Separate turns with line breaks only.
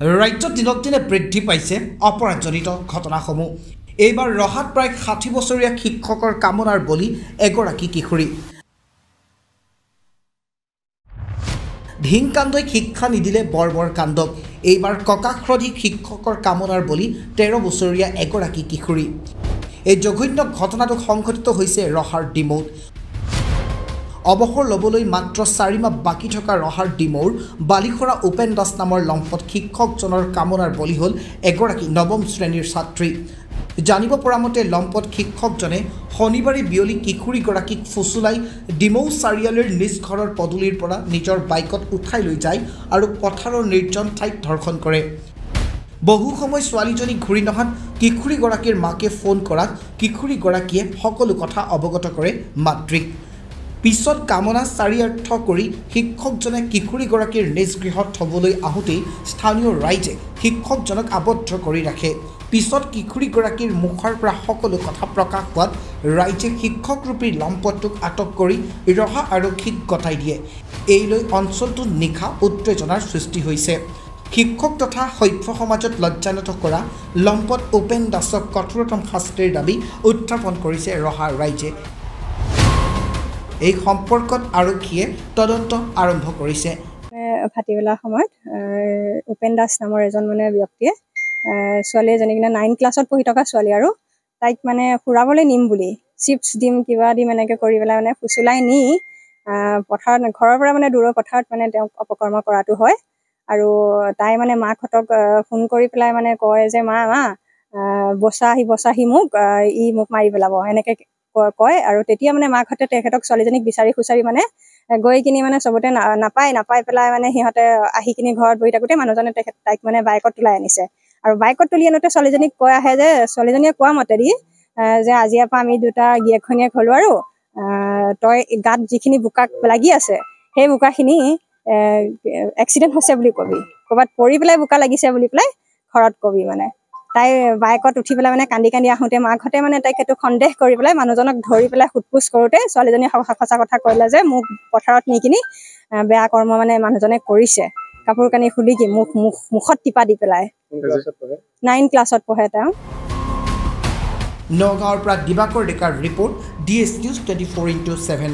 ৰাজ্যত দিনক দিনে বৃদ্ধি পাইছে অপৰাধজনিত ঘটনাসমূহ। এইবাৰ ৰহাত প্ৰায় ৬০ বছৰীয়া শিক্ষকৰ কামনাৰ বলি এগৰাকী কিশোৰী। ধিংকাণ্ডই শিক্ষা নিদিলে বৰ কাণ্ডক। এইবাৰ ককাসৰধী শিক্ষকৰ কামনাৰ বলি ১৩ বছৰীয়া এগৰাকী কিশোৰী। এই জঘন্য ঘটনাটো সংঘটিত হৈছে ৰহাৰ ডিমৌত। অৱসৰ ল'বলৈ মাত্ৰ ৪ মাহ বাকী থকা ৰহাৰ ডিমৌৰ বালিখৰা উপেন দাস নামৰ লম্পট শিক্ষকজনৰ কামনাৰ বলি হ'ল এগৰাকী নৱম শ্ৰেণীৰ ছাত্ৰী। জানিব পৰা মতে লম্পট শিক্ষকজনে শনিবাৰে বিয়লি কিশোৰীগৰাকীক ফুচুলাই ডিমৌ চাৰিআলিৰ নিজ ঘৰৰ পদূলিৰ পৰা নিজৰ বাইকত উঠাই লৈ যায় আৰু পথাৰৰ নিৰ্জন ঠাইত ধৰ্ষণ কৰে। বহু সময় ছোৱালীজনী ঘূৰি নহাত কিশোৰীগৰাকীৰ মাকে ফোন কৰাত কিশোৰীগৰাকীয়ে সকলো কথা অৱগত কৰে মাতৃক। পিছত কামনা চাৰিয়াৰ্থ কৰি শিক্ষকজনে কিশোৰীগৰাকীৰ নিজ গৃহত থ'বলৈ আহোঁতেই স্থানীয় ৰাইজে শিক্ষকজনক আবদ্ধ কৰি ৰাখে। পিছত কিশোৰীগৰাকীৰ মুখৰ পৰা সকলো কথা প্ৰকাশ হোৱাত ৰাইজে শিক্ষকৰূপী লম্পটটোক আটক কৰি ৰহা আৰক্ষীক গতাই দিয়ে। এই লৈ অঞ্চলটোত নিশা উত্তেজনাৰ সৃষ্টি হৈছে। শিক্ষক তথা সভ্য সমাজত লজ্জানত কৰা লম্পট উপেন দাসক কঠোৰতম শাস্তিৰ দাবী উত্থাপন কৰিছে ৰহাৰ ৰাইজে। এই সম্পৰ্কত আৰক্ষীয়ে তদন্ত আৰম্ভ কৰিছে।
ভাটিবেলা সময়ত উপেন দাস নামৰ এজন ব্যক্তিয়ে ছোৱালী এজনী 9 ক্লাছত পঢ়ি থকা ছোৱালী আৰু তাইক ফুৰাবলৈ নিম বুলি চিপছ দিম কিবা দিম এনেকৈ কৰি পেলাই ফুচুলাই নি পথাৰত ঘৰৰ পৰা দূৰৰ পথাৰত তেওঁক অপকৰ্ম কৰাটো হয়। আৰু তাই মাকহঁতক ফোন কৰি পেলাই কয় যে মা বচাহি মোক মাৰি পেলাব এনেকৈ কয়। আৰু তেতিয়া মাকহঁতে তেখেতক ছোৱালীজনীক বিচাৰি খুচাৰি গৈ কিনি চবতে নাপাই পেলাই সিহঁতে আহি কিনি ঘৰত বহি থাকোঁতে মানুহজনে তাইক বাইকত তুলাই আনিছে। আৰু বাইকত তুলি আনোতে ছোৱালীজনীক কৈ আহে যে ছোৱালীজনীয়ে কোৱা মতেদি যে আজিৰ পৰা আমি দুটা গিয়েক ঘৈণীয়েক হ'লো আৰু তই গাত যিখিনি বোকা লাগি আছে সেই বোকাখিনি এক্সিডেণ্ট হৈছে বুলি কবি, ক'ৰবাত পৰি পেলাই বোকা লাগিছে বুলি পেলাই ঘৰত কবি। তাই বাইকত উঠি পেলাই কান্দি আহোঁতে মাকহঁতে তাইক সেইটো সন্দেহ কৰি পেলাই মানুহজনক ধৰি পেলাই সোধপোছ কৰোঁতে ছোৱালীজনীয়ে সঁচা কথা কৈলে যে মোক পথাৰত নি কিনি বেয়া কৰ্ম মানুহজনে কৰিছে। কাপোৰ কানি খুলি কি মুখত টিপা দি পেলাই। 9 ক্লাছত পঢ়ে তেওঁ।
নগাঁৱৰ পৰা দিবাকৰ ডেকাৰ ৰিপৰ্ট DS News 24/7।